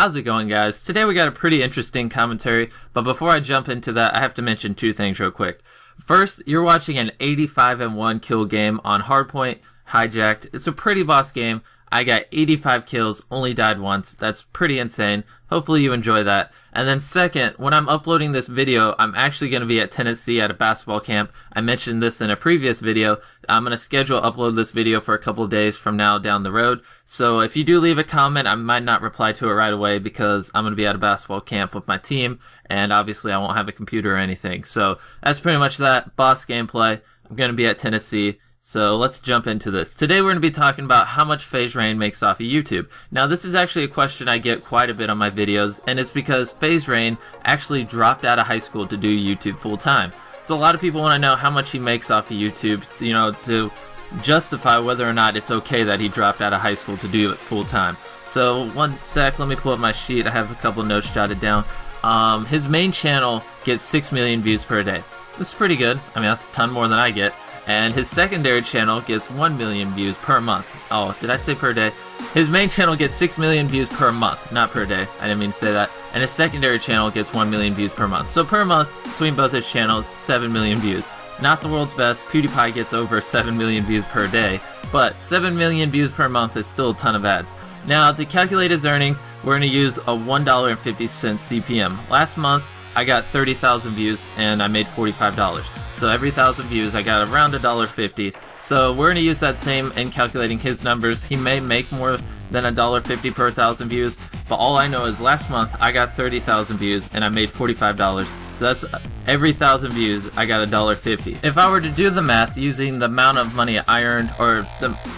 How's it going, guys? Today we got a pretty interesting commentary, but before I jump into that, I have to mention two things real quick. First, you're watching an 85-1 kill game on Hardpoint, Hijacked. It's a pretty boss game. I got 85 kills, only died once. That's pretty insane. Hopefully you enjoy that. And then second, when I'm uploading this video, I'm actually going to be at Tennessee at a basketball camp. I mentioned this in a previous video. I'm going to upload this video for a couple days from now down the road. So if you do leave a comment, I might not reply to it right away because I'm going to be at a basketball camp with my team. And obviously I won't have a computer or anything. So that's pretty much that. Boss gameplay. I'm going to be at Tennessee. So let's jump into this. Today we're going to be talking about how much FaZe makes off of YouTube. Now this is actually a question I get quite a bit on my videos, and it's because FaZe actually dropped out of high school to do YouTube full time. So a lot of people want to know how much he makes off of YouTube, to justify whether or not it's okay that he dropped out of high school to do it full time. So one sec, let me pull up my sheet. I have a couple notes jotted down. His main channel gets 6 million views per day. That's pretty good. I mean, that's a ton more than I get. And his secondary channel gets 1 million views per month. Oh, did I say per day? His main channel gets 6 million views per month, not per day. I didn't mean to say that. And his secondary channel gets 1 million views per month. So per month, between both his channels, 7 million views. Not the world's best. PewDiePie gets over 7 million views per day. But 7 million views per month is still a ton of ads. Now, to calculate his earnings, we're going to use a $1.50 CPM. Last month, I got 30,000 views and I made $45. So every 1,000 views I got around $1.50. So we're going to use that same in calculating his numbers. He may make more than $1.50 per 1,000 views, but all I know is last month I got 30,000 views and I made $45. So that's every 1,000 views I got $1.50. If I were to do the math using the amount of money I earned, or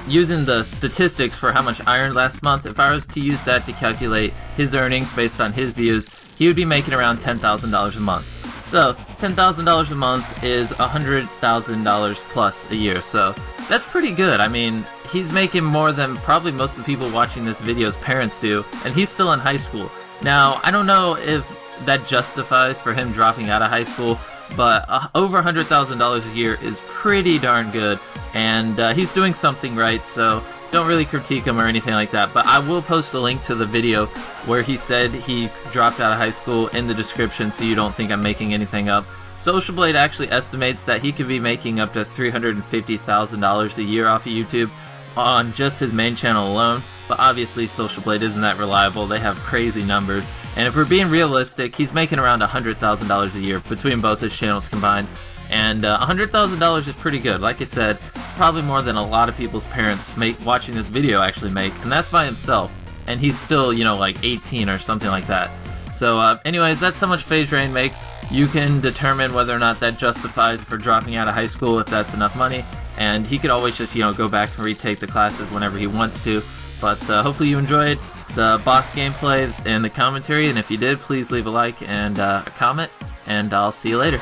using the statistics for how much I earned last month, if I was to use that to calculate his earnings based on his views, he would be making around $10,000 a month. So $10,000 a month is $100,000 plus a year. So that's pretty good. I mean, he's making more than probably most of the people watching this video's parents do, and he's still in high school. Now, I don't know if that justifies for him dropping out of high school, but over $100,000 a year is pretty darn good, and he's doing something right, so don't really critique him or anything like that. But I will post a link to the video where he said he dropped out of high school in the description, so you don't think I'm making anything up. Social Blade actually estimates that he could be making up to $350,000 a year off of YouTube on just his main channel alone. But obviously Social Blade isn't that reliable. They have crazy numbers. And if we're being realistic, he's making around $100,000 a year between both his channels combined. And $100,000 is pretty good. Like I said, it's probably more than a lot of people's parents watching this video actually make. And that's by himself. And he's still, like 18 or something like that. So anyways, that's how much FaZe makes. You can determine whether or not that justifies for dropping out of high school if that's enough money. And he could always just, go back and retake the classes whenever he wants to. But hopefully you enjoyed the boss gameplay and the commentary. And if you did, please leave a like and a comment. And I'll see you later.